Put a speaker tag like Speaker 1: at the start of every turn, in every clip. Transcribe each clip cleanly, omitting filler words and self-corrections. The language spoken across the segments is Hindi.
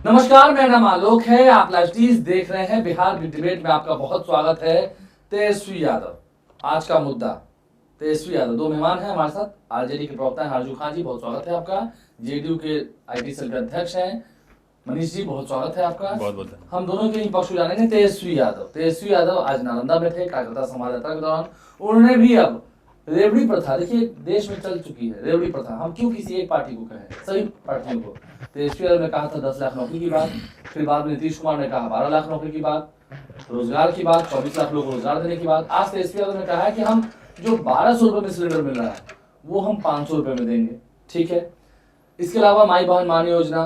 Speaker 1: नमस्कार, मेरा नाम आलोक है। आप लाइव टीज देख रहे हैं। बिहार बिग डिबेट में आपका बहुत स्वागत है। तेजस्वी यादव, आज का मुद्दा तेजस्वी यादव। दो मेहमान हैं हमारे साथ, आरजेडी के प्रवक्ता हैं हार्जू खान जी, बहुत स्वागत है आपका। जेडीयू के आईटी सेल के अध्यक्ष हैं मनीष जी, बहुत स्वागत है आपका। बहुत हम दोनों के ही पक्ष जानेंगे। तेजस्वी यादव आज नालंदा में थे कार्यकर्ता संवाद यात्रा के दौरान। उन्होंने भी अब रेवड़ी प्रथा, देखिए देश में चल चुकी है रेवड़ी प्रथा, हम क्यों किसी एक पार्टी को कहें, सभी पार्टियों को। तेजस्वी यादव ने कहा था 10 लाख नौकरी की बात, फिर बाद में नीतीश कुमार ने कहा 12 लाख नौकरी की बात, रोजगार की बात, 24 लाख लोगों को रोजगार देने की बात। आज तेजस्वी यादव ने कहा है कि हम जो 1200 रुपए में सिलेंडर मिल रहा है वो हम 500 रुपए में देंगे, ठीक है। इसके अलावा माई बहन मान योजना,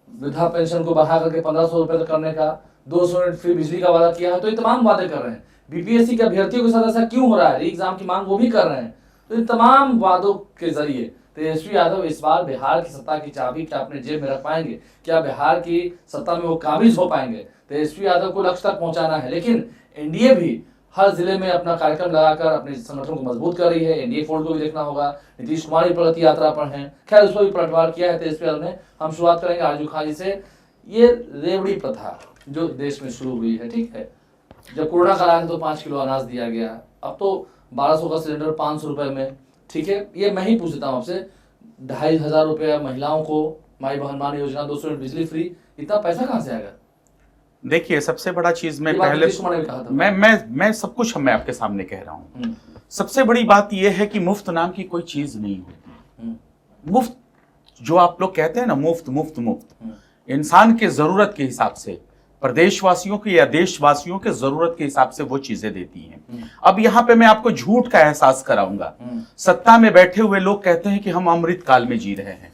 Speaker 1: वृद्धा पेंशन को बढ़ा करके 1500 रुपए तक करने का, 200 यूनिट फ्री बिजली का वादा किया है। तो ये तमाम वादे कर रहे हैं। बीपीएससी के अभ्यर्थियों के साथ ऐसा क्यों हो रहा है, एग्जाम की मांग वो भी कर रहे हैं। तो इन तमाम वादों के जरिए तेजस्वी यादव इस बार बिहार की सत्ता की चाबी क्या अपने जेब में रख पाएंगे, क्या बिहार की सत्ता में वो काबिज हो पाएंगे। तेजस्वी यादव को लक्ष्य तक पहुंचाना है, लेकिन एनडीए भी हर जिले में अपना कार्यक्रम लगाकर अपने संगठन को मजबूत कर रही है। एनडीए फोल्ड को भी देखना होगा। नीतीश कुमार भी प्रगति यात्रा पर हैं, खैर उस पर भी पलटवार किया है तेजस्वी यादव ने। हम शुरुआत करेंगे हार्जू खान जी से। ये रेवड़ी प्रथा जो देश में शुरू हुई है, ठीक है, जब कोरोना का राज तो 5 किलो अनाज दिया गया, अब तो 1200 का सिलेंडर 500 रुपए में, ठीक है। ये मैं ही पूछता हूँ आपसे, 2500 रुपया महिलाओं को माई बहन मान योजना, 200 यूनिट बिजली फ्री, इतना पैसा कहाँ से आएगा?
Speaker 2: देखिए, सबसे बड़ा चीज मैं पहले मैं सब कुछ मैं आपके सामने कह रहा हूँ। सबसे बड़ी बात यह है कि मुफ्त नाम की कोई चीज नहीं होती। मुफ्त जो आप लोग कहते हैं ना, मुफ्त मुफ्त मुफ्त, इंसान के जरूरत के हिसाब से, प्रदेशवासियों की या देशवासियों के जरूरत के हिसाब से वो चीजें देती हैं। अब यहाँ पे मैं आपको झूठ का एहसास कराऊंगा। सत्ता में बैठे हुए लोग कहते हैं कि हम अमृत काल में जी रहे हैं,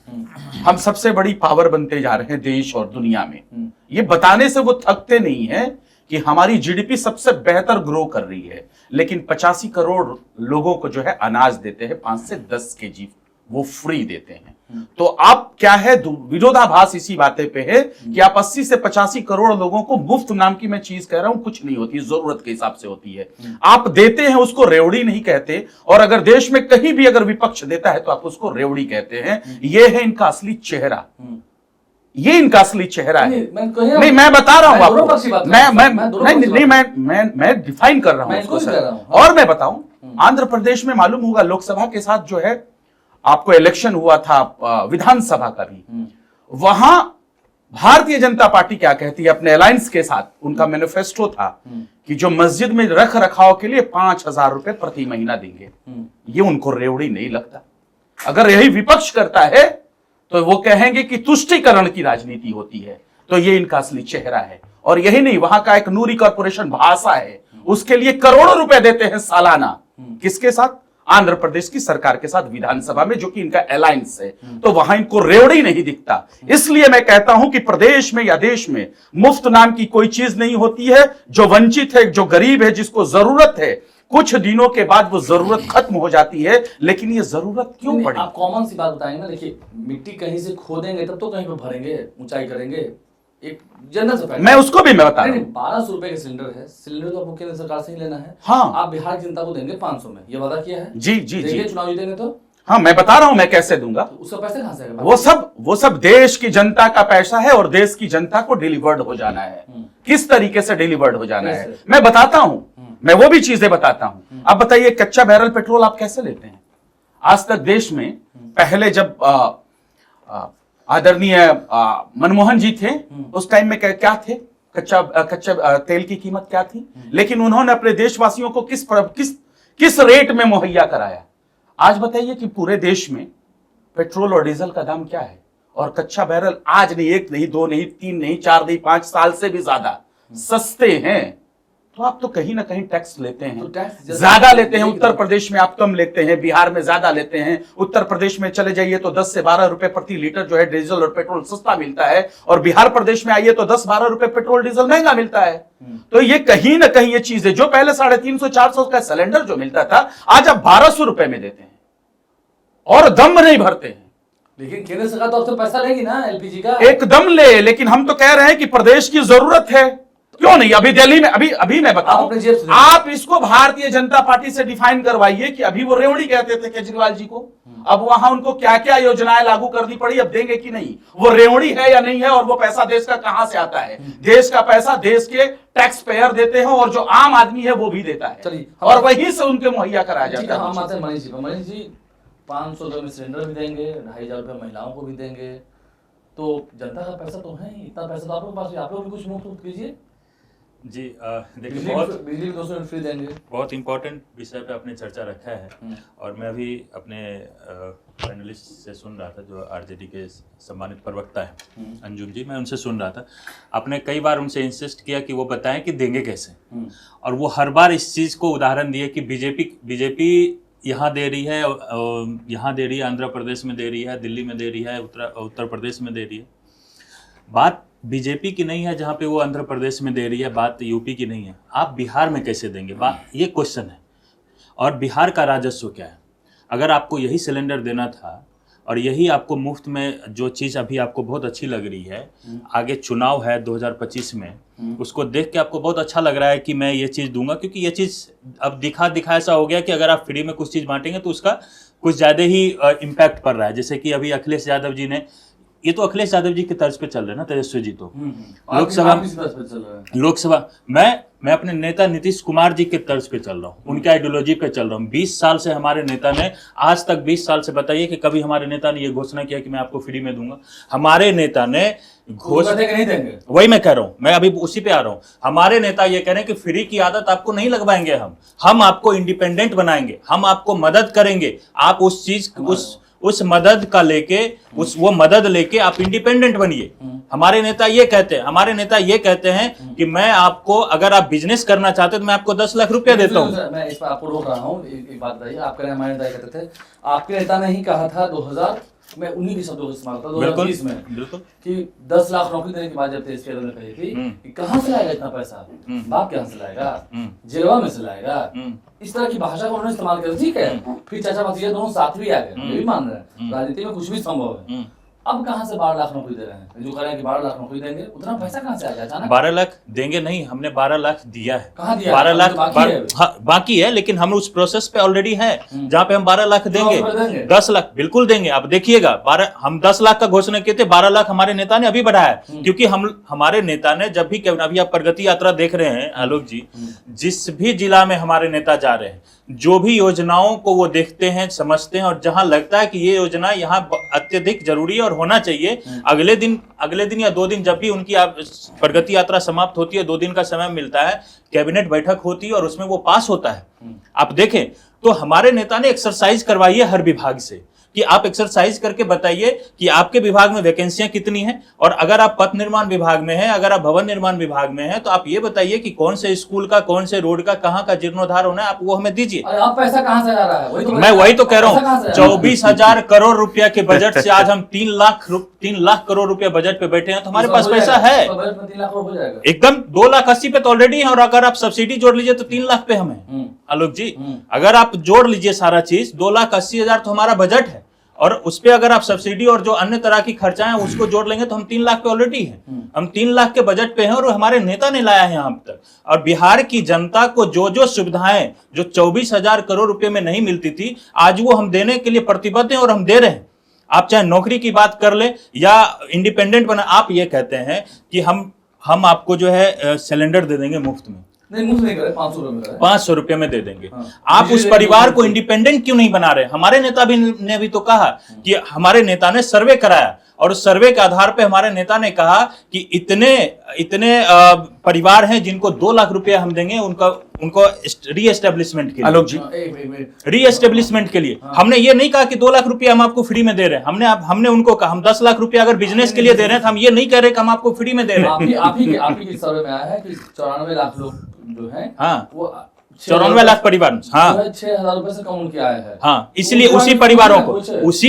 Speaker 2: हम सबसे बड़ी पावर बनते जा रहे हैं देश और दुनिया में। ये बताने से वो थकते नहीं है कि हमारी जीडीपी सबसे बेहतर ग्रो कर रही है, लेकिन 85 करोड़ लोगों को जो है अनाज देते हैं, 5 से 10 केजी वो फ्री देते हैं। तो आप क्या है, विरोधाभास इसी बातें पे है कि आप 80 से 85 करोड़ लोगों को मुफ्त नाम की मैं चीज कह रहा हूं, कुछ नहीं होती, जरूरत के हिसाब से होती है। आप देते हैं, उसको रेवड़ी नहीं कहते। और अगर देश में कहीं भी अगर विपक्ष देता है तो आप उसको रेवड़ी कहते हैं। यह है इनका असली चेहरा, ये इनका असली चेहरा है। नहीं, मैं बता रहा हूं आपको, मैं डिफाइन कर रहा हूं उसको। और मैं बताऊं, आंध्र प्रदेश में मालूम होगा लोकसभा के साथ जो है आपको इलेक्शन हुआ था विधानसभा का भी, वहां भारतीय जनता पार्टी क्या कहती है अपने अलायंस के साथ, उनका मैनिफेस्टो था कि जो मस्जिद में रख रखाव के लिए 5000 रुपए प्रति महीना देंगे। ये उनको रेवड़ी नहीं लगता। अगर यही विपक्ष करता है तो वो कहेंगे कि तुष्टीकरण की राजनीति होती है। तो ये इनका असली चेहरा है। और यही नहीं, वहां का एक नूरी कॉर्पोरेशन भाषा है, उसके लिए करोड़ों रुपए देते हैं सालाना। किसके साथ? आंध्र प्रदेश की सरकार के साथ, विधानसभा में, जो कि इनका अलायंस है। तो वहां इनको रेवड़ी नहीं दिखता। इसलिए मैं कहता हूं कि प्रदेश में या देश में मुफ्त नाम की कोई चीज नहीं होती है। जो वंचित है, जो गरीब है, जिसको जरूरत है, कुछ दिनों के बाद वो जरूरत खत्म हो जाती है। लेकिन ये जरूरत क्यों पड़ी?
Speaker 1: आप कॉमन सी बात बताएंगे ना। देखिए, मिट्टी कहीं से खोदेंगे तब तो कहीं पे भरेंगे, ऊंचाई करेंगे, एक जनरल से
Speaker 2: मैं उसको भी मैं बता रहा हूं।
Speaker 1: 1200 रुपए का सिलेंडर है, सिलेंडर तो आपको केंद्र सरकार से ही लेना है।
Speaker 2: हाँ,
Speaker 1: आप बिहार की जनता को देंगे 500 में, ये वादा किया है।
Speaker 2: जी जी जी,
Speaker 1: चुनाव जीतेंगे तो।
Speaker 2: हाँ, मैं बता रहा हूं मैं कैसे दूंगा।
Speaker 1: तो उसका पैसा कहां से आएगा?
Speaker 2: वो सब देश की जनता का पैसा है और देश की जनता को डिलीवर्ड हो जाना है। किस तरीके से डिलीवर्ड हो जाना है मैं बताता हूं, मैं वो भी चीजें बताता हूं। अब बताइए, कच्चा बैरल पेट्रोल आप कैसे लेते हैं? आज तक देश में पहले जब आदरणीय मनमोहन जी थे, उस टाइम में क्या थे, कच्चा तेल की कीमत क्या थी? लेकिन उन्होंने अपने देशवासियों को किस रेट में मुहैया कराया? आज बताइए कि पूरे देश में पेट्रोल और डीजल का दाम क्या है? और कच्चा बैरल आज नहीं, 1 नहीं, 2 नहीं, 3 नहीं, 4 नहीं, 5 साल से भी ज्यादा सस्ते हैं। तो आप तो कहीं ना कहीं टैक्स लेते हैं, तो ज्यादा लेते हैं। उत्तर प्रदेश में आप कम लेते हैं, बिहार में ज्यादा लेते हैं। उत्तर प्रदेश में चले जाइए तो 10 से 12 रुपए प्रति लीटर जो है डीजल और पेट्रोल सस्ता मिलता है, और बिहार प्रदेश में आइए तो 10-12 रुपए पेट्रोल डीजल महंगा मिलता है। तो ये कहीं ना कहीं ये चीज है। जो पहले 350-400 का सिलेंडर जो मिलता था, आज आप 1200 रुपए में देते हैं और दम नहीं भरते हैं।
Speaker 1: लेकिन केंद्र सरकार तो आपसे पैसा लेगी ना एलपीजी का।
Speaker 2: एकदम ले, लेकिन हम तो कह रहे हैं कि प्रदेश की जरूरत है, क्यों नहीं? अभी दिल्ली में अभी मैं बताऊं, आप इसको भारतीय जनता पार्टी से डिफाइन करवाइए कि अभी वो रेवड़ी कहते थे केजरीवाल जी को, अब वहां उनको क्या क्या योजनाएं लागू करनी पड़ी, अब देंगे कि नहीं, वो रेवड़ी है या नहीं है, और वो पैसा देश का कहां से आता है। देश का पैसा देश के टैक्स पेयर देते हैं और जो आम आदमी है वो भी देता है,
Speaker 1: चलिए
Speaker 2: और वहीं से उनके मुहैया कराया जाता है।
Speaker 1: हम आते हैं मनीष जी पर। मनीष जी 500 रुपये में सिलेंडर भी देंगे, 2500 रुपये महिलाओं को भी देंगे, तो जनता का पैसा तो है ही, इतना पैसा तो आप लोगों के पास, आप लोग भी कुछ मुफ्त कीजिए
Speaker 3: जी। देखिए
Speaker 1: बिजली 200 यूनिट फ्री देंगे।
Speaker 3: बहुत इम्पोर्टेंट विषय पे आपने चर्चा रखा है, और मैं भी अपने पैनलिस्ट से सुन रहा था जो आरजेडी के सम्मानित प्रवक्ता है अंजुम जी, मैं उनसे सुन रहा था। आपने कई बार उनसे इंसिस्ट किया कि वो बताएं कि देंगे कैसे, और वो हर बार इस चीज़ को उदाहरण दिए कि बीजेपी यहाँ दे रही है, यहाँ दे रही है, आंध्र प्रदेश में दे रही है, दिल्ली में दे रही है, उत्तर प्रदेश में दे रही है। बात बीजेपी की नहीं है जहाँ पे वो आंध्र प्रदेश में दे रही है, बात यूपी की नहीं है। आप बिहार में कैसे देंगे, बात ये क्वेश्चन है। और बिहार का राजस्व क्या है? अगर आपको यही सिलेंडर देना था और यही आपको मुफ्त में, जो चीज़ अभी आपको बहुत अच्छी लग रही है, आगे चुनाव है 2025 में, उसको देख के आपको बहुत अच्छा लग रहा है कि मैं ये चीज़ दूंगा, क्योंकि ये चीज़ अब दिखा ऐसा हो गया कि अगर आप फ्री में कुछ चीज़ बांटेंगे तो उसका कुछ ज़्यादा ही इम्पैक्ट पड़ रहा है। जैसे कि अभी अखिलेश यादव जी ने, ये तो अखिलेश यादव जी की तर्ज पे चल रहे हैं ना, तेजस्वी जी तो लोकसभा मैं अपने नेता नीतीश कुमार जी के तर्ज पे चल रहा हूँ, उनके आइडियोलॉजी पे चल रहा हूँ। 20 साल से हमारे नेता ने, आज तक 20 साल से बताइए कि कभी हमारे नेता ने ये घोषणा किया कि मैं आपको फ्री में दूंगा। हमारे नेता ने घोषणा नहीं देंगे, वही मैं कह रहा हूँ, मैं अभी उसी पे आ रहा हूँ। हमारे नेता ये कह रहे हैं कि फ्री की आदत आपको नहीं लगवाएंगे, हम आपको इंडिपेंडेंट बनाएंगे, हम आपको मदद करेंगे, आप उस चीज उस मदद का लेके वो मदद लेके आप इंडिपेंडेंट बनिए। हमारे नेता ये कहते हैं कि मैं आपको, अगर आप बिजनेस करना चाहते तो मैं आपको 10 लाख रुपया देता हूँ।
Speaker 1: मैं इस पर आपको रोक रहा हूँ, एक बात बताइए। आपके हमारे नेता कहते थे, आपके नेता ने ही कहा था 2000 में, उन्हीं की शब्दों को इस्तेमाल करता 2020 में, बिल्कुल, कि 10 लाख नौकरी देने के बाद जब तेज ने कही थी कि कहाँ से लाएगा इतना पैसा, बाप कहाँ से लाएगा, जेवा में से लाएगा, इस तरह की भाषा को उन्होंने इस्तेमाल किया। ठीक है, फिर चाचा भतीजा दोनों साथ भी आ गए, ये भी मान रहे हैं राजनीति में कुछ भी संभव है। अब कहां से 12 लाख नौकरी दे रहे हैं, जो कह रहे हैं कि 12 लाख नौकरी देंगे, उतना पैसा कहां से आ गया अचानक?
Speaker 3: 12 लाख देंगे नहीं, हमने 12 लाख दिया है।
Speaker 1: कहां दिया?
Speaker 3: 12 लाख बाकी है, लेकिन हम उस प्रोसेस पे ऑलरेडी है जहाँ पे हम 12 लाख देंगे, 10 लाख बिल्कुल देंगे। आप देखिएगा, हम 10 लाख का घोषणा किए थे, 12 लाख हमारे नेता ने अभी बढ़ाया, क्योंकि हमारे नेता ने जब भी, अभी आप प्रगति यात्रा देख रहे हैं आलोक जी, जिस भी जिला में हमारे नेता जा रहे हैं, जो भी योजनाओं को वो देखते हैं, समझते हैं, और जहां लगता है कि ये योजना यहाँ अत्यधिक जरूरी है और होना चाहिए, अगले दिन या 2 दिन, जब भी उनकी प्रगति यात्रा समाप्त होती है, 2 दिन का समय मिलता है, कैबिनेट बैठक होती है और उसमें वो पास होता है। आप देखें तो हमारे नेता ने एक्सरसाइज करवाई है हर विभाग से कि आप एक्सरसाइज करके बताइए कि आपके विभाग में वैकेंसियां कितनी हैं, और अगर आप पथ निर्माण विभाग में हैं, अगर आप भवन निर्माण विभाग में हैं, तो आप ये बताइए कि कौन से स्कूल का, कौन से रोड का, कहाँ का जीर्णोद्धार होना है, आप वो हमें दीजिए।
Speaker 1: आप पैसा कहाँ से आ रहा है?
Speaker 3: मैं वही तो कह रहा हूँ, 24,000 करोड़ रुपया के बजट से आज हम 3 लाख करोड़ रुपया बजट पे बैठे हैं, तो हमारे पास पैसा है एकदम। 2,80,000 पे तो ऑलरेडी है, और अगर आप सब्सिडी जोड़ लीजिए तो 3 लाख पे हम है आलोक जी। अगर आप जोड़ लीजिए सारा चीज, 2,80,000 तो हमारा बजट है, और उस पे अगर आप सब्सिडी और जो अन्य तरह की खर्चा है उसको जोड़ लेंगे तो हम 3 लाख पे ऑलरेडी हैं। हम 3 लाख के बजट पे हैं, और हमारे नेता ने लाया है यहाँ तक। और बिहार की जनता को जो सुविधाएं जो 24,000 करोड़ रुपए में नहीं मिलती थी, आज वो हम देने के लिए प्रतिबद्ध हैं और हम दे रहे हैं। आप चाहे नौकरी की बात कर ले या इंडिपेंडेंट बना, आप ये कहते हैं कि हम आपको जो है सिलेंडर दे देंगे मुफ्त में।
Speaker 1: नहीं, मुफ्त नहीं करे, 500 रुपए में
Speaker 3: 500 रुपए में दे देंगे। आप उस परिवार को इंडिपेंडेंट क्यों नहीं बना रहे? हमारे नेता ने भी तो कहा कि हमारे नेता ने सर्वे कराया, और उस सर्वे के आधार पे हमारे नेता ने कहा कि इतने परिवार हैं जिनको 2 लाख रुपया हम देंगे उनको रीएस्टेब्लिशमेंट के लिए।
Speaker 2: आलोक जी,
Speaker 3: रीएस्टेब्लिशमेंट के लिए हमने ये नहीं कहा कि 2 लाख रुपया हम आपको फ्री में दे रहे हैं। हमने उनको कहा हम 10 लाख रुपया अगर बिजनेस के लिए दे रहे हैं, तो हम ये नहीं कह रहे कि हम आपको फ्री में दे रहे हैं।
Speaker 1: आप ही के सर्वे में आया है कि 94 लाख लोग जो है,
Speaker 3: हाँ,
Speaker 1: वो
Speaker 3: 94 लाख परिवार, हाँ,
Speaker 1: 6,000 रुपए से कम उनके आए हैं।
Speaker 3: हाँ, इसलिए उसी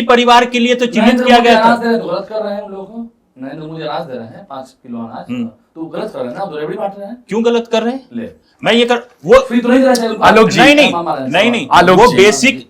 Speaker 3: परिवार के लिए तो चिन्हित किया गया था।
Speaker 1: गलत कर रहे हैं लोग, नरेंद्र मोदी अनाज दे रहे हैं 5 किलो अनाज, तो गलत कर रहे हैं ना, तो रेवड़ी बांट रहे हैं।
Speaker 3: क्यों गलत कर रहे हैं?
Speaker 1: ले
Speaker 3: मैं ये कर वो
Speaker 1: फ्री तो नहीं दे रहे हैं
Speaker 2: आलोक जी,
Speaker 3: नहीं
Speaker 2: आलोक
Speaker 3: वो
Speaker 2: जी,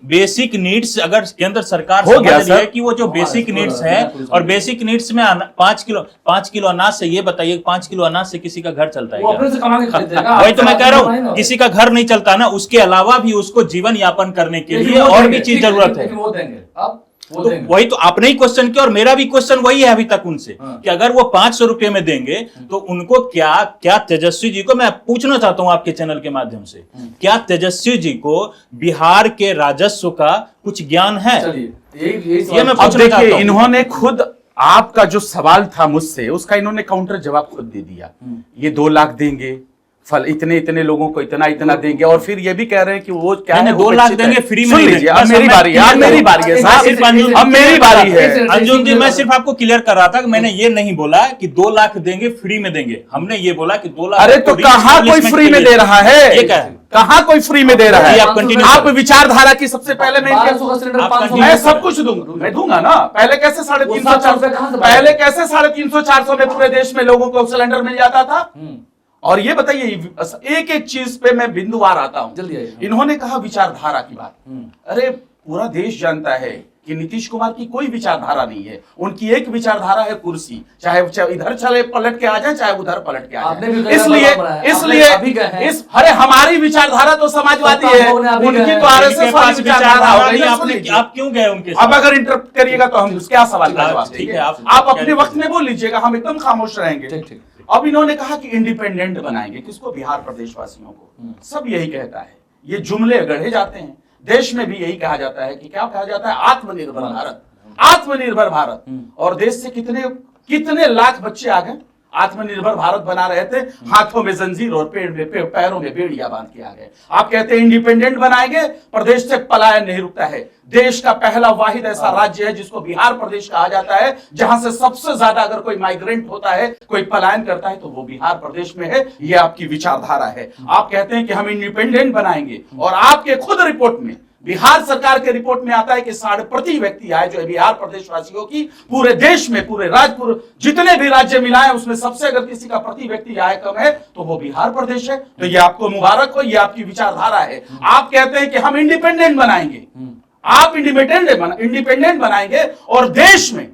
Speaker 3: बेसिक नीड्स अगर केंद्र सरकार
Speaker 2: हो गया
Speaker 3: समझ रही है
Speaker 2: सर।
Speaker 3: कि वो जो बेसिक नीड्स है, और बेसिक नीड्स में 5 किलो अनाज से, ये बताइए 5 किलो अनाज से किसी का घर चलता है
Speaker 1: वो अपने से कमा के खरीदेगा।
Speaker 3: वही तो मैं कह रहा
Speaker 1: आपको
Speaker 3: हूँ, किसी का घर नहीं चलता ना, उसके अलावा भी उसको जीवन यापन करने के लिए और भी चीज जरूरत है।
Speaker 1: वो देंगे, अब वो
Speaker 3: तो
Speaker 1: देंगे।
Speaker 3: वही तो आपने ही क्वेश्चन किया, और मेरा भी क्वेश्चन वही है अभी तक उनसे, कि अगर वो 500 रुपए में देंगे तो उनको क्या तेजस्वी जी को मैं पूछना चाहता हूं आपके चैनल के माध्यम से, क्या तेजस्वी जी को बिहार के राजस्व का कुछ ज्ञान है?
Speaker 1: चलिए
Speaker 3: ये मैं
Speaker 2: अब
Speaker 3: पूछना चाहता
Speaker 2: देखिए,
Speaker 3: हूं।
Speaker 2: इन्होंने खुद आपका जो सवाल था मुझसे, उसका इन्होंने काउंटर जवाब खुद दे दिया। ये 2 लाख देंगे, फल इतने लोगों को इतना देंगे, और फिर ये भी कह रहे हैं कि वो क्या है,
Speaker 3: 2 लाख देंगे फ्री में।
Speaker 2: सुन लीजिए, अब मेरी बारी है, अब मेरी बारी है साहब, अब मेरी बारी है।
Speaker 3: अंजुम जी, मैं सिर्फ आपको क्लियर कर रहा था कि मैंने ये नहीं बोला कि 2 लाख देंगे फ्री में देंगे, हमने ये बोला कि 2 लाख।
Speaker 2: अरे तो कहाँ कोई फ्री में दे रहा है?
Speaker 3: ये क्या है?
Speaker 2: कहाँ कोई फ्री में दे रहा है?
Speaker 3: आप continue
Speaker 2: आप
Speaker 3: करें।
Speaker 2: विचारधारा की सबसे पहले मैं
Speaker 1: 1200 का सिलेंडर 500
Speaker 2: मैं सब कुछ दूंगा, मैं दूंगा ना। पहले कैसे 350 400 पहले कैसे 350 400 में पूरे देश में लोगों को सिलेंडर मिल जाता था? और ये बताइए, एक एक चीज पे मैं बिंदुवार आता हूं।
Speaker 1: जल्दी आइए।
Speaker 2: इन्होंने कहा विचारधारा की बात। अरे पूरा देश जानता है कि नीतीश कुमार की कोई विचारधारा नहीं है, उनकी एक विचारधारा है कुर्सी, चाहे इधर चले पलट के आ जाए, चाहे उधर पलट के आ जाए। इसलिए अरे हमारी विचारधारा तो समाजवादी है, उनकी तो आरएसएस वाली विचारधारा हो गई।
Speaker 3: आप क्यों गए उनके
Speaker 2: अब अगर इंटरप्ट करिएगा तो हम क्या सवाल का जवाब
Speaker 3: ठीक
Speaker 2: देंगे?
Speaker 3: है,
Speaker 2: आप अपने वक्त में बोल लीजिएगा, हम एकदम खामोश रहेंगे।
Speaker 1: ठीक।
Speaker 2: अब इन्होंने कहा कि इंडिपेंडेंट बनाएंगे, किसको? बिहार प्रदेश वासियों को। सब यही कहता है, ये जुमले गढ़े जाते हैं। देश में भी यही कहा जाता है कि क्या कहा जाता है? आत्मनिर्भर भारत, आत्मनिर्भर भारत। और देश से कितने लाख बच्चे आ गए, आत्मनिर्भर भारत बना रहे थे, हाथों में जंजीर और पैरों में बेड़ियां बांध के आ गए। आप कहते हैं इंडिपेंडेंट बनाएंगे, प्रदेश से पलायन नहीं रुकता है। देश का पहला वाहिद ऐसा राज्य है जिसको बिहार प्रदेश कहा जाता है, जहां से सबसे ज्यादा अगर कोई माइग्रेंट होता है, कोई पलायन करता है, तो वो बिहार प्रदेश में है। ये आपकी विचारधारा है। आप कहते हैं कि हम इंडिपेंडेंट बनाएंगे, और आपके खुद रिपोर्ट में, बिहार सरकार के रिपोर्ट में आता है कि 60 प्रति व्यक्ति आय जो है बिहार प्रदेश वासियों की, पूरे देश में, पूरे राज्य, जितने भी राज्य मिलाए उसमें सबसे अगर किसी का प्रति व्यक्ति आय कम है तो वो बिहार प्रदेश है। तो ये आपको मुबारक हो, ये आपकी विचारधारा है। आप कहते हैं कि हम इंडिपेंडेंट बनाएंगे, आप इंडिपेंडेंट बनाएंगे, और देश में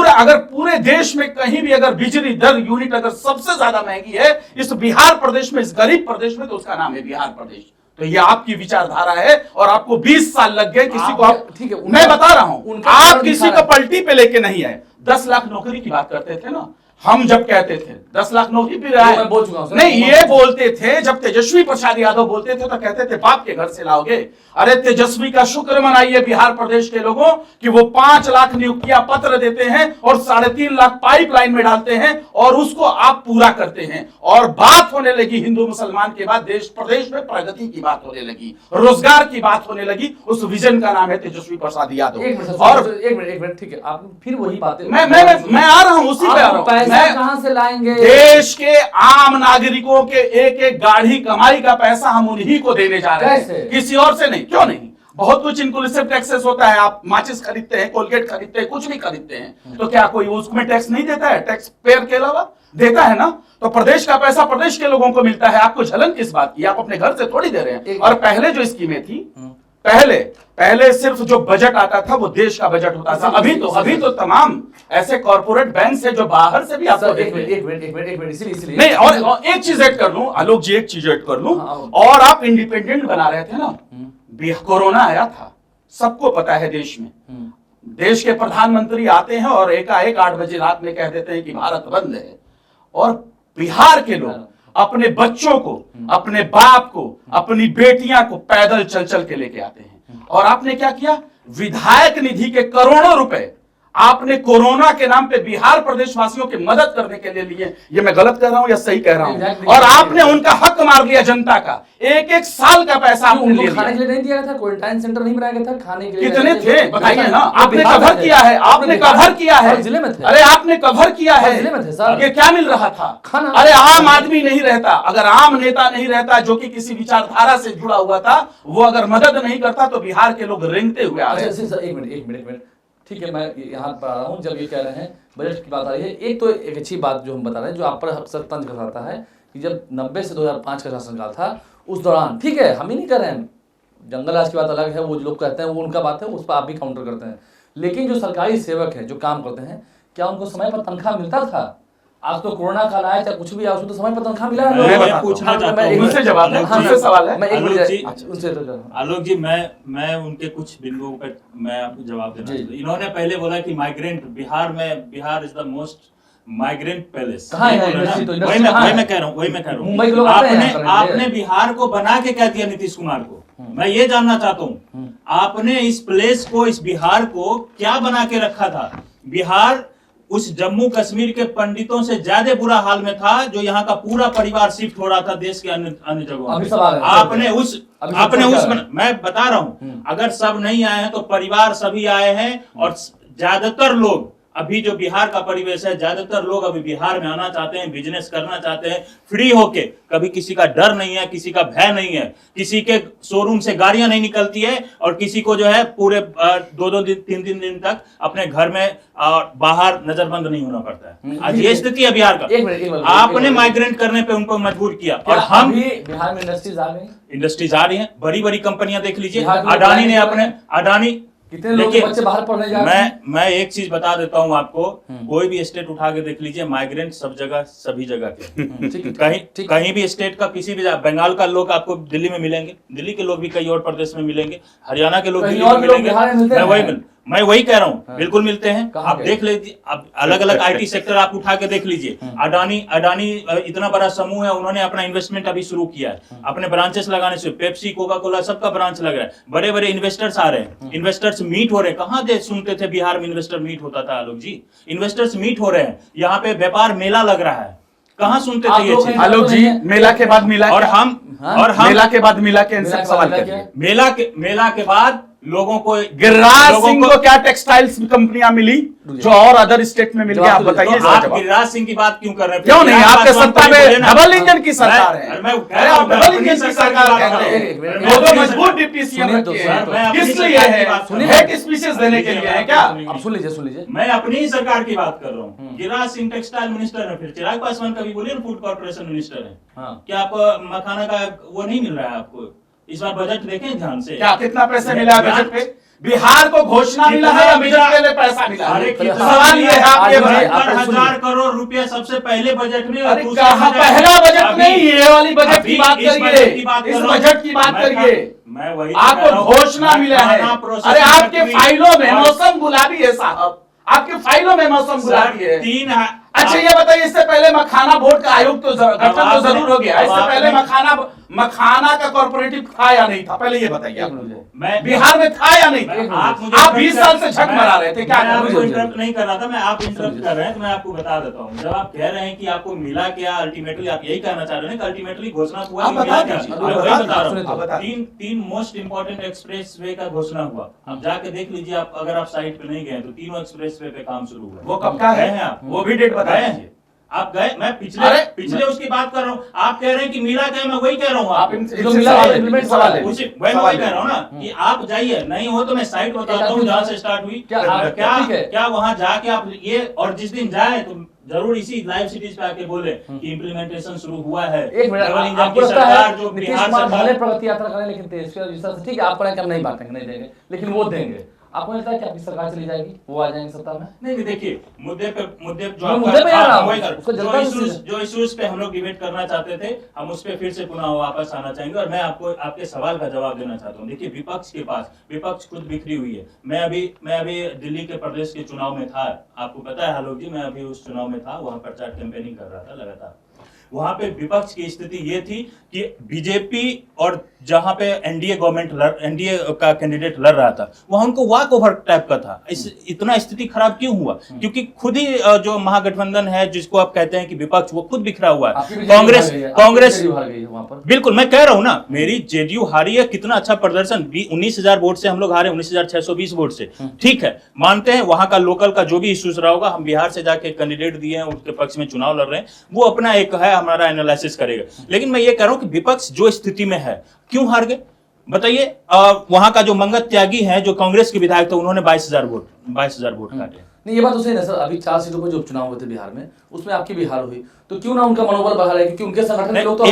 Speaker 2: अगर पूरे देश में कहीं भी अगर बिजली दर यूनिट अगर सबसे ज्यादा महंगी है इस बिहार प्रदेश में, इस गरीब प्रदेश में, तो उसका नाम है बिहार प्रदेश। तो ये आपकी विचारधारा है, और आपको 20 साल लग गए किसी को। आप
Speaker 1: ठीक है,
Speaker 2: मैं बता रहा हूं, आप किसी को पलटी पे लेके नहीं आए। 10 लाख नौकरी की बात करते थे ना, हम जब कहते थे 10 लाख नौकरी भी रहा है,
Speaker 1: मैं बोल चुका हूं।
Speaker 2: नहीं, ये बोलते थे जब तेजस्वी प्रसाद यादव बोलते थे तो कहते थे बाप के घर से लाओगे। अरे तेजस्वी का शुक्र मनाइए बिहार प्रदेश के लोगों कि वो 5 लाख नियुक्तियां पत्र देते हैं और 3.5 लाख पाइपलाइन में डालते हैं, और उसको आप पूरा करते हैं। और बात होने लगी हिंदू मुसलमान के बाद देश प्रदेश में प्रगति की बात होने लगी, रोजगार की बात होने लगी। उस विजन का नाम है तेजस्वी प्रसाद यादव।
Speaker 1: और एक मिनट, ठीक है, आप फिर वही बातें।
Speaker 2: मैं आ रहा हूं, उसी पे आ रहा हूं।
Speaker 1: पैसा कहां से लाएंगे?
Speaker 2: देश के आम नागरिकों के एक एक गाढ़ी कमाई का पैसा हम उन्हीं को देने जा रहे हैं, किसी और से नहीं। क्यों नहीं? बहुत कुछ इंक्लूसिव टैक्सेस होता है। आप माचिस खरीदते हैं, कोलगेट खरीदते हैं, कुछ भी खरीदते हैं, तो क्या कोई उसमें टैक्स नहीं देता है? टैक्स पेयर के अलावा देता है ना। तो प्रदेश का पैसा प्रदेश के लोगों को मिलता है। आपको झलन किस बात की? आप अपने घर से थोड़ी दे रहे हैं। और पहले जो स्कीमें थी, पहले सिर्फ जो बजट आता था वो देश का बजट होता था। अभी तो तमाम ऐसे कॉर्पोरेट बैंक है जो बाहर से भी आपको
Speaker 1: एक मिनट इसलिए
Speaker 2: नहीं। और एक चीज ऐड कर लूं आलोक जी, एक चीज ऐड कर लूं, और आप इंडिपेंडेंट बना रहे थे ना, कोरोना आया था, सबको पता है देश में। देश के प्रधानमंत्री आते हैं और एकाएक 8 बजे रात में कह देते हैं कि भारत बंद है, और बिहार के लोग अपने बच्चों को, अपने बाप को, अपनी बेटियां को पैदल चल के लेके आते हैं। और आपने क्या किया? विधायक निधि के करोड़ों रुपए आपने कोरोना के नाम पे बिहार प्रदेश वासियों की मदद करने के लिए लिए। ये मैं गलत कह रहा हूं या सही कह रहा हूं? और आपने उनका हक मार लिया जनता का। एक साल का पैसा आपने ले लिया।
Speaker 1: खाने के लिए नहीं दिया गया था, क्वारंटाइन सेंटर नहीं बनाया गया था, खाने के लिए
Speaker 2: कितने थे बताइए ना। आपने कवर किया है, आपने कवर किया है,
Speaker 1: जिले में थे।
Speaker 2: अरे आपने कवर किया है,
Speaker 1: जिले में थे सर।
Speaker 2: ये क्या मिल रहा था?
Speaker 1: खाना।
Speaker 2: अरे आम आदमी नहीं रहता, अगर आम नेता नहीं रहता जो कि किसी विचारधारा से जुड़ा हुआ था, वो अगर मदद नहीं करता तो बिहार के लोग रेंगते हुए आ रहे।
Speaker 1: एक मिनट, ठीक है, मैं यहाँ पर आ रहा हूँ। जब ये कह रहे हैं बजट की बात आ रही है, एक तो एक अच्छी बात जो हम बता रहे हैं, जो आप पर अक्सर तंज करता है कि जब 90 से 2005 का शासनकाल था, उस दौरान, ठीक है हम ही नहीं कर रहे हैं, जंगल राज की बात अलग है, वो जो लोग कहते हैं वो उनका बात है, उस पर आप भी काउंटर करते हैं, लेकिन जो सरकारी सेवक हैं जो काम करते हैं, क्या उनको समय पर तनख्वाह मिलता था? आज तो कोरोना काल आया, चाहे कुछ भी आया, उसको तो समय पर तनख्वाह मिला है।
Speaker 3: मैं पूछना चाहता हूं,
Speaker 2: उनसे जवाब है, उनसे सवाल है।
Speaker 1: मैं एक
Speaker 3: उनसे
Speaker 1: मिनट
Speaker 3: आलोक जी, मैं उनके कुछ बिंदुओं पर मैं आपको जवाब देना चाहता हूं। इन्होंने पहले बोला कि migrant Bihar is the most migrant palace. वही मैं कह रहा हूँ
Speaker 1: मुंबई के लोग आते हैं।
Speaker 3: आपने बिहार को बना के क्या दिया नीतीश कुमार को? मैं ये जानना चाहता हूँ, आपने इस प्लेस को, इस बिहार को क्या बना के रखा था? बिहार उस जम्मू कश्मीर के पंडितों से ज्यादा बुरा हाल में था, जो यहाँ का पूरा परिवार शिफ्ट हो रहा था देश के अन्य जगहों में। आपने उस मैं बता रहा हूँ, अगर सब नहीं आए हैं तो परिवार सभी आए हैं, और ज्यादातर लोग अभी जो बिहार का परिवेश है, ज्यादातर लोग अभी बिहार में आना चाहते हैं, बिजनेस करना चाहते हैं फ्री होके। कभी किसी का डर नहीं है, किसी का भय नहीं है, किसी के शोरूम से गाड़ियां नहीं निकलती है, और किसी को जो है पूरे 2-2 दिन 3-3 दिन तक अपने घर में बाहर नजरबंद नहीं होना पड़ता है। आज ये स्थिति है बिहार का। आपने माइग्रेंट करने पे उनको मजबूर किया, और हम
Speaker 1: बिहार में
Speaker 3: इंडस्ट्रीज आ रही है, बड़ी बड़ी कंपनियां देख लीजिए। अडानी ने अपने
Speaker 1: कितने लोग बच्चे बाहर पढ़ने जा रहे हैं?
Speaker 3: मैं एक चीज बता देता हूं आपको, कोई भी स्टेट उठा के देख लीजिए, माइग्रेंट सब जगह सभी जगह के कहीं भी स्टेट का, किसी भी बंगाल का लोग आपको दिल्ली में मिलेंगे, दिल्ली के लोग भी कई और प्रदेश में मिलेंगे, हरियाणा के लोग दिल्ली में मिलेंगे। मैं वही कह रहा हूँ, बिल्कुल मिलते हैं। आप देख लीजिए, अब अलग अलग आईटी सेक्टर आप उठा के देख लीजिए। अडानी इतना बड़ा समूह है, उन्होंने अपना इन्वेस्टमेंट अभी शुरू किया है, अपने ब्रांचेस लगाने से। पेप्सी, कोका कोला, सबका ब्रांच लग रहा है, बड़े बड़े इन्वेस्टर्स आ रहे हैं, इन्वेस्टर्स मीट हो रहे हैं। कहाँ सुनते थे बिहार में इन्वेस्टर मीट होता था? आलोक जी, इन्वेस्टर्स मीट हो रहे हैं, यहाँ पे व्यापार मेला लग रहा है। कहाँ सुनते थे ये चीज?
Speaker 2: आलोक जी, मेला के बाद मिला,
Speaker 3: और हम
Speaker 2: मेला के बाद मिला के इनसे सवाल करिए।
Speaker 3: मेला के बाद लोगों को,
Speaker 2: गिरिराज सिंह को क्या टेक्सटाइल्स कंपनियां मिली जो और अदर स्टेट में मिल गया? आप बताइए।
Speaker 3: आप गिरिराज सिंह की बात क्यों कर रहे हैं?
Speaker 2: क्यों नहीं? आपके सत्ता में डबल इंजन की सरकार है। आप डबल इंजन की सरकार कहते हैं। दो मजबूत डिप्टी सीएम किस लिए है? स्पीचेस देने के लिए है क्या?
Speaker 1: अब सुन लीजिए।
Speaker 3: मैं अपनी ही सरकार की बात कर रहा हूँ। गिरिराज सिंह टेक्सटाइल मिनिस्टर है, फिर चिराग पासवान कभी बोले फूड कॉर्पोरेशन मिनिस्टर है। क्या आप मखाना का वो नहीं मिल रहा है आपको? इस बार बजट देखें ध्यान से,
Speaker 2: क्या कितना पैसा मिला बजट पे? बिहार को घोषणा मिला है या बजट के लिए पैसा मिला है? सवाल ये है, आप ये
Speaker 3: 70,000 करोड़ रुपए सबसे पहले बजट में।
Speaker 2: पहला बजट नहीं, ये वाली बजट की बात करिए, इस बजट की बात करिए।
Speaker 3: मैं वही
Speaker 2: आपको घोषणा मिला है। अरे आपके फाइलों में मौसम गुलाबी है साहब, आपके फाइलों में मौसम गुलाबी है। अच्छा ये बताइए, इससे पहले मखाना बोर्ड का आयुक्त तो गठन तो जरूर हो गया, इससे पहले मखाना का कॉर्पोरेटिव था या नहीं था? पहले ये बताइए आप मुझे, मैं बिहार में था या नहीं था? आप 20 साल से झक मरा रहे थे, क्या?
Speaker 3: इंटरप्ट नहीं कर रहा था मैं, आप इंटरप्ट कर रहे हैं तो मैं आपको बता देता हूँ। जब आप कह रहे हैं कि आपको मिला क्या, अल्टीमेटली आप यही कहना चाह रहे हैं कि अल्टीमेटली घोषणा हुआ, तीन मोस्ट इंपोर्टेंट एक्सप्रेस वे का घोषणा हुआ। आप जाके देख लीजिए, आप अगर आप साइट पे नहीं गए तो तीनों एक्सप्रेस वे पे काम शुरू हुआ।
Speaker 2: वो कब का है आप? वो भी डेट बताएं।
Speaker 3: आप गए? मैं पिछले उसकी बात कर रहा हूँ। आप कह रहे हैं कि मिला क्या, मैं वही कह रहा हूँ।
Speaker 2: आप
Speaker 3: मैं वही कह रहा हूँ ना कि आप जाइए, नहीं हो तो मैं साइट बताता हूँ जहाँ से स्टार्ट हुई। क्या वहाँ जाके आप ये, और जिस दिन जाए तो जरूर इसी लाइव सिटीज पे आके बोले कि इम्प्लीमेंटेशन शुरू हुआ है।
Speaker 1: एक मिनट, आपको लगता है नीतीश कुमार भले प्रगति यात्रा करें, लेकिन ठीक है, आप करें हम नहीं बांटेंगे, नहीं देंगे, लेकिन वो देंगे। आपको लगता है कि आपकी सरकार चली जाएगी, वो आ जाएंगे सत्ता में?
Speaker 3: नहीं देखिए, मुद्दे पे जो इश्यूज पे हम लोग डिबेट करना चाहते थे, हम उस पे फिर से पुनः वापस आना चाहेंगे। और मैं आपको आपके सवाल का जवाब देना चाहता हूँ। देखिए, विपक्ष खुद बिखरी हुई है। मैं अभी दिल्ली के प्रदेश के चुनाव में था, आपको पता है आलोक जी, मैं अभी उस चुनाव में था, वहां प्रचार कैंपेनिंग कर रहा था लगातार। वहां पे विपक्ष की स्थिति ये थी कि बीजेपी और जहां पे एनडीए का कैंडिडेट लड़ रहा था, वहां उनको वॉक ओवर टाइप का था। इतना स्थिति खराब क्यों हुआ? क्योंकि खुद ही जो महागठबंधन है, जिसको आप कहते हैं कि विपक्ष, वो खुद बिखरा हुआ है। कांग्रेस बिल्कुल, मैं कह रहा हूं ना, मेरी जेडीयू हारी है। कितना अच्छा प्रदर्शन, 19,000 वोट से हम लोग हारे, 19,620 वोट से। ठीक है, मानते हैं वहां का लोकल का जो भी इश्यूज रहा होगा, हम बिहार से जाके कैंडिडेट दिए हैं, उसके पक्ष में चुनाव लड़ रहे हैं, वो अपना एक है, हमारा एनालिसिस करेगा। लेकिन मैं ये कह रहा हूं कि विपक्ष जो स्थिति में है, क्यों हार गए? बताइए वहां का जो मंगत त्यागी है, जो कांग्रेस के विधायक थे, उन्होंने 22,000 वोट काटे।
Speaker 1: नहीं, ये बात तो सही है सर। अभी 4 सीटों पर जो उपचुनाव हुए थे बिहार में, उसमें आपकी भी हार हुई, तो क्यों ना उनका मनोबल बढ़ा रहे, क्योंकि उनके संगठन के लोग तो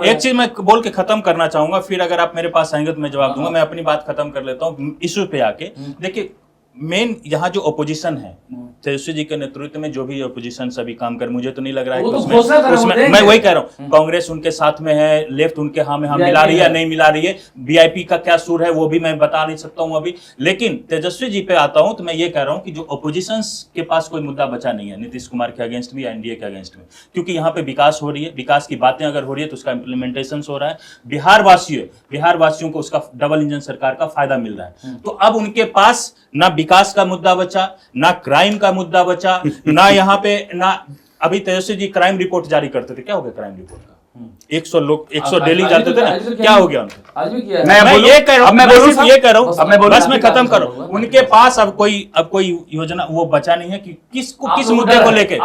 Speaker 3: एक चीज मैं बोल के खत्म करना चाहूंगा, फिर अगर आप मेरे पास आएंगे तो मैं जवाब दूंगा। मैं अपनी बात खत्म कर लेता हूँ इशू पे आके। देखिए, मेन यहाँ जो अपोजिशन है, तेजस्वी जी के नेतृत्व में जो भी अपोजिशन सभी काम कर, मुझे तो नहीं लग रहा है कि उसमें मैं वही कह रहा हूँ, कांग्रेस उनके साथ में है, लेफ्ट उनके हाँ में हाँ मिला रही है, नहीं मिला रही है, वीआईपी का क्या सुर है वो भी मैं बता नहीं सकता हूँ अभी। लेकिन तेजस्वी जी पे आता हूँ तो मैं ये कह रहा हूँ कि जो अपोजिशन के पास कोई मुद्दा बचा नहीं है, नीतीश कुमार के अगेंस्ट भी, एनडीए के अगेंस्ट में, क्योंकि यहाँ पे विकास हो रही है, विकास की बातें अगर हो रही है तो उसका इंप्लीमेंटेशन हो रहा है, बिहार वासियों को उसका डबल इंजन सरकार का फायदा मिल रहा है। तो अब उनके पास ना विकास का मुद्दा बचा, ना क्राइम का मुद्दा बचा, ना यहाँ पे ना अभी तेजस्वी जी क्राइम रिपोर्ट जारी करते थे, क्या हो गया क्राइम रिपोर्ट का? 100 लोग 100 डेली जाते थे ना, क्या हो गया उनका?
Speaker 1: आज भी किया है।
Speaker 3: मैं ये कह रहा हूँ, बस मैं खत्म
Speaker 1: करूं।
Speaker 3: करूं। उनके पास अब कोई योजना वो बचा नहीं है कि किस मुद्दे को लेके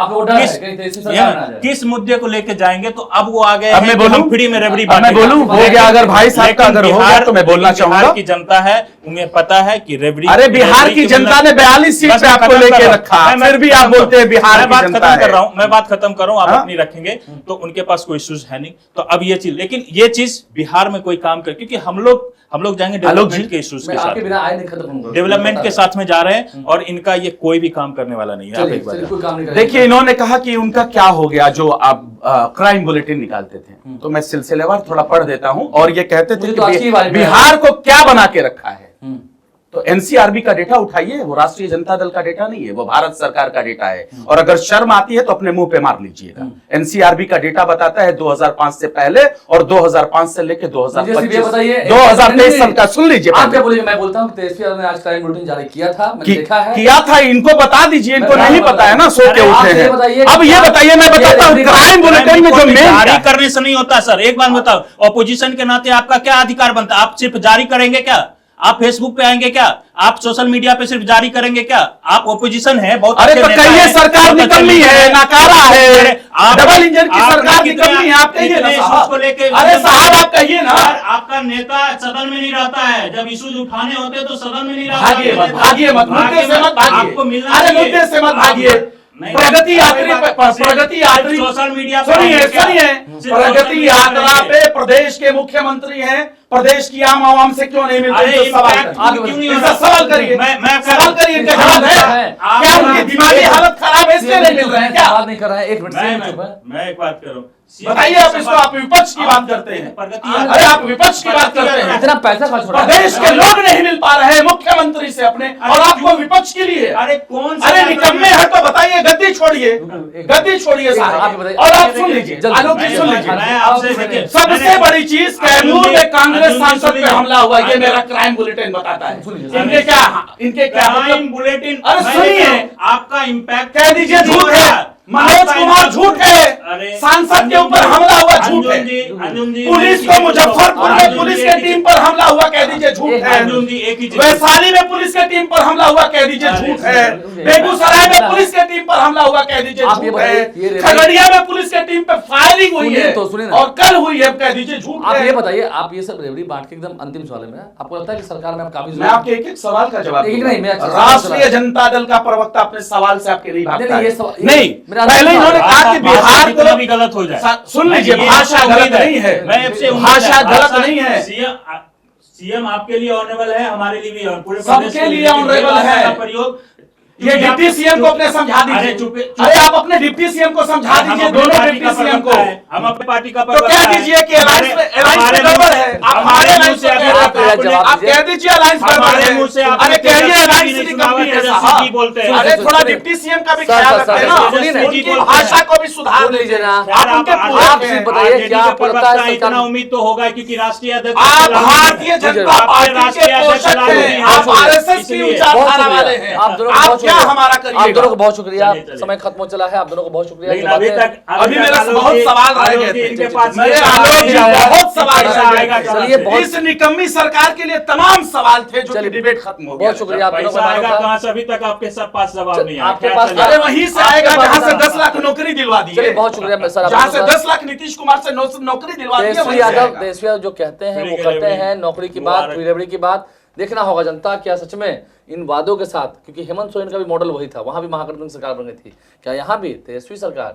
Speaker 3: किस मुद्दे को लेके जाएंगे। तो अब वो आ गए हम फ्री में रेवड़ी बांटेंगे।
Speaker 2: हो गया अगर भाई साहब का अगर हो गया तो मैं बोलना चाहूंगा,
Speaker 3: बिहार की जनता है, उन्हें पता है कि रेवड़ी,
Speaker 2: अरे बिहार की जनता ने 42 सीट पे आपको लेके रखा, फिर भी आप बोलते हैं बिहार की जनता है।
Speaker 3: मैं बात खत्म कर रहा हूं, आप अपनी रखेंगे तो उनके पास कोई इश्यूज है नहीं। तो अब ये चीज, लेकिन ये चीज बिहार में कोई काम कर, क्योंकि हम लोग जाएंगे डेवलपमेंट के इश्यूज के साथ, डेवलपमेंट के साथ में जा रहे हैं, और इनका ये कोई भी काम करने वाला नहीं है। आप एक बार
Speaker 2: देखिए, इन्होंने कहा कि उनका क्या हो गया जो आप क्राइम बुलेटिन निकालते थे, तो मैं सिलसिलेवार थोड़ा पढ़ देता हूं। और ये कहते थे कि बिहार को क्या बना के रखा है, तो एनसीआरबी का डेटा उठाइए, वो राष्ट्रीय जनता दल का डेटा नहीं है, वो भारत सरकार का डेटा है। और अगर शर्म आती है तो अपने मुंह पे मार लीजिएगा। एनसीआरबी का डेटा बताता है 2005 से पहले और 2005 से लेकर 2023 साल का। सुन लीजिए,
Speaker 1: आप क्या बोलेंगे? मैं बोलता हूं कि तेजस्वी यादव ने आज क्राइम बुलेटिन जारी किया था, मैंने देखा है।
Speaker 2: किया था, इनको बता दीजिए, इनको नहीं पता है ना, सो के उठे हैं। अब ये बताइए, मैं बताता हूँ क्राइम बुलेटिन में जो
Speaker 3: जारी करने से नहीं होता सर। एक बात बताओ, ऑपोजिशन के नाते आपका क्या अधिकार बनता है? आप सिर्फ जारी करेंगे क्या? आप फेसबुक पे आएंगे क्या? आप सोशल मीडिया पे सिर्फ जारी करेंगे क्या? आप ओपोजिशन है, बहुत
Speaker 2: अरे तो कहिए सरकार निकलनी है, नाकारा है, डबल इंजन की सरकार निकलनी है, आप कहिए ना साहब। अरे साहब आप कहिए ना।
Speaker 3: आपका नेता सदन में नहीं रहता है, जब इश्यूज उठाने होते हैं तो सदन में नहीं रहता।
Speaker 2: भागिए मत, मुद्दे से मत भागिए।
Speaker 3: आपको मिलना,
Speaker 2: अरे मुद्दे से मत भागिए। प्रगति यात्री
Speaker 3: सोशल मीडिया
Speaker 2: सुनिए, प्रगति यात्रा पे प्रदेश के मुख्यमंत्री हैं, प्रदेश की आम आवाम से क्यों नहीं मिलते? सवाल करिए, सवाल करिए, इनका जवाब है क्या? उनकी दिमागी हालत खराब है इसलिए नहीं मिल रहे हैं क्या?
Speaker 1: बात नहीं कर रहा है, एक मिनट
Speaker 3: मैं एक बात कर रहा हूँ।
Speaker 2: बताइए आप इसको, आप विपक्ष की बात करते हैं। अरे आप विपक्ष की बात करते हैं,
Speaker 1: इतना पैसा खर्च हो रहा है,
Speaker 2: प्रदेश के लोग नहीं मिल पा रहे हैं मुख्यमंत्री से अपने, और आपको विपक्ष के लिए।
Speaker 3: अरे कौन,
Speaker 2: अरे निकम्मे है तो बताइए, गद्दी छोड़िए, गद्दी छोड़िए साहब। और आप सुन लीजिए, आलोक जी सुन लीजिए, सबसे बड़ी चीज कैमूर में कांग्रेस सांसद पे हमला हुआ, ये मेरा क्राइम बुलेटिन बताता है। इनके क्या
Speaker 3: क्राइम बुलेटिन?
Speaker 2: अरे सुनिए,
Speaker 3: आपका इम्पैक्ट
Speaker 2: कह दीजिए झूठ है, मनोज कुमार झूठ है, सांसद के ऊपर हमला हुआ झूठ है, पुलिस को मुजफ्फरपुर में पुलिस के टीम पर हमला हुआ कह दीजिए झूठ है, वैशाली में पुलिस के टीम पर हमला हुआ कह दीजिए झूठ है, बेगूसराय में पुलिस के टीम पर हमला हुआ कह दीजिए झूठ है, खगड़िया में पुलिस के टीम पर फायरिंग हुई है और कल हुई है कह दीजिए झूठ है।
Speaker 1: आप ये बताइए, आप ये सब रेवड़ी बांट के एकदम अंतिम सवाल में, आपको लगता है कि सरकार में काफी,
Speaker 2: मैं आपके एक एक सवाल का जवाब
Speaker 1: नहीं,
Speaker 2: राष्ट्रीय जनता दल का प्रवक्ता अपने सवाल से आपके लिए भागता है। नहीं,
Speaker 1: पहले
Speaker 2: इन्होंने कहा कि बिहार
Speaker 3: को भी गलत हो जाए।
Speaker 2: सुन लीजिए, भाषा गलत नहीं है, भाषा गलत नहीं है।
Speaker 3: सीएम आपके लिए ऑनरेबल है, हमारे लिए भी, पूरे
Speaker 2: सबके लिए ऑनरेबल है।
Speaker 3: प्रयोग
Speaker 2: ये डिप्टी सीएम को अपने समझा दीजिए। अरे आप अपने डिप्टी सीएम को समझा दीजिए, दोनों डिप्टी सीएम को।
Speaker 3: हम अपने पार्टी का
Speaker 2: तो कह दीजिए कि अलायंस में गड़बड़ है। आप हमारे मुंह से आप कह दीजिए अलायंस
Speaker 3: हमारे मुंह से।
Speaker 2: अरे कहिए अलायंस की कंपनी है साहब। अरे थोड़ा डिप्टी सीएम का भी ख्याल रखें ना, उनकी भाषा को भी सुधार लीजिए ना। आप
Speaker 1: बताइए क्या आपको लगता है?
Speaker 3: इतना उम्मीद तो होगा क्योंकि राष्ट्रीय अध्यक्ष
Speaker 2: आप भारतीय जनता पार्टी के पोषक हैं, आप आरएसएस की विचारधारा वाले हैं, आप क्या हमारा करिएगा?
Speaker 1: आप दोनों को बहुत शुक्रिया,
Speaker 3: चलिए।
Speaker 1: समय खत्म हो चला है, आप दोनों को बहुत शुक्रिया।
Speaker 3: लेकिन
Speaker 1: ये
Speaker 3: अभी
Speaker 1: बातें-
Speaker 3: तक
Speaker 2: अभी मेरा बहुत सवाल रह गए थे।
Speaker 3: इनके पास
Speaker 2: मेरे
Speaker 3: ये
Speaker 2: आलोक जी
Speaker 3: सवाल
Speaker 2: बहुत सवाल
Speaker 3: पैसा
Speaker 2: रह
Speaker 3: आएगा
Speaker 2: गए
Speaker 3: कहाँ
Speaker 1: चलिए,
Speaker 3: से?
Speaker 1: बहुत-
Speaker 2: इस निकम्मी सरकार के लिए तमाम सवाल थे जो कि
Speaker 1: चलिए,
Speaker 2: डिबेट खत्म हो गया।
Speaker 1: बहुत शुक्रिया, आप दोनों को
Speaker 3: पैसा आएगा
Speaker 1: मानवता-
Speaker 3: कहाँ से? अभी तक आपके सब पास जवाब नहीं आया।
Speaker 1: आपके
Speaker 3: क्या
Speaker 1: पास-
Speaker 3: चलेगा?
Speaker 2: अरे वहीं से
Speaker 1: आपके
Speaker 2: आएगा
Speaker 1: पास
Speaker 2: जहां से
Speaker 1: बता-
Speaker 2: 10 लाख नौकरी दिलवा दी
Speaker 1: चलिए, बहुत शुक्रिया सर, आप
Speaker 2: जहां से
Speaker 1: दोनों का।
Speaker 2: 10 लाख नीतीश कुमार से नौकरी दिलवा दी है,
Speaker 1: तेजस्वी
Speaker 2: वहीं से
Speaker 1: यादव
Speaker 2: आएगा।
Speaker 1: तेजस्वी यादव जो कहते हैं वो
Speaker 3: फ्री
Speaker 1: करते
Speaker 3: डिलीवरी,
Speaker 1: हैं, नौकरी की बात,
Speaker 3: मुबारक।
Speaker 1: फ्री डिलीवरी की बात। देखना होगा जनता क्या सच में इन वादों के साथ, क्योंकि हेमंत सोरेन का भी मॉडल वही था, वहां भी महागठबंधन सरकार बन गई थी, क्या यहाँ भी तेजस्वी सरकार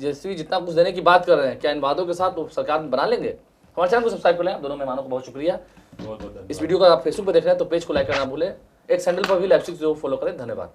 Speaker 1: तेजस्वी जितना कुछ देने की बात कर रहे हैं, क्या इन वादों के साथ वो सरकार बना लेंगे? हमारे चैनल को सब्सक्राइब कर लें। दोनों मेहमानों को बहुत शुक्रिया।
Speaker 3: बहुत बहुत धन्यवाद।
Speaker 1: इस वीडियो को आप फेसबुक पर देख रहे हैं तो पेज को लाइक करना भूलें, एक सैंडल पर भी लाइव स्ट्रीम फॉलो करें। धन्यवाद।